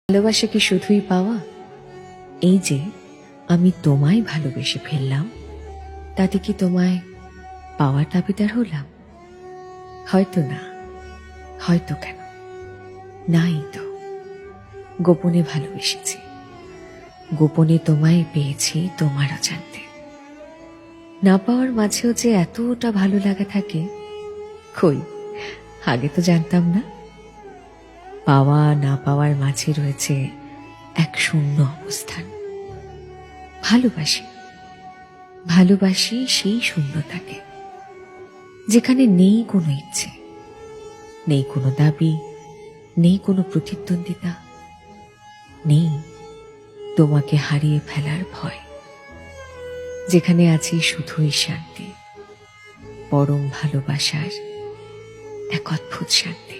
ভালোবাসা কি শুধুই পাওয়া? এই যে আমি তোমায় ভালোবেসে ফেললাম, তাতে কি তোমায় পাওয়ার দাবিদার হলাম? হয়তো না। হয়তো কেন? নাই তো। গোপনে ভালোবেসেছি, গোপনে তোমায় পেয়েছি তোমার অজান্তে। না পাওয়ার মাঝেও যে এতটা ভালো লাগা থাকে, কই আগে তো জানতাম না। পাওয়া না পাওয়ার মাঝে রয়েছে এক শূন্য অবস্থান। ভালোবাসি, ভালোবাসি সেই শূন্যতাকে, যেখানে নেই কোনো ইচ্ছে, নেই কোনো দাবি, নেই কোনো প্রতিদ্বন্দ্বিতা, নেই তোমাকে হারিয়ে ফেলার ভয়, যেখানে আছে শুধুই শান্তি, পরম ভালোবাসার এক অদ্ভুত শান্তি।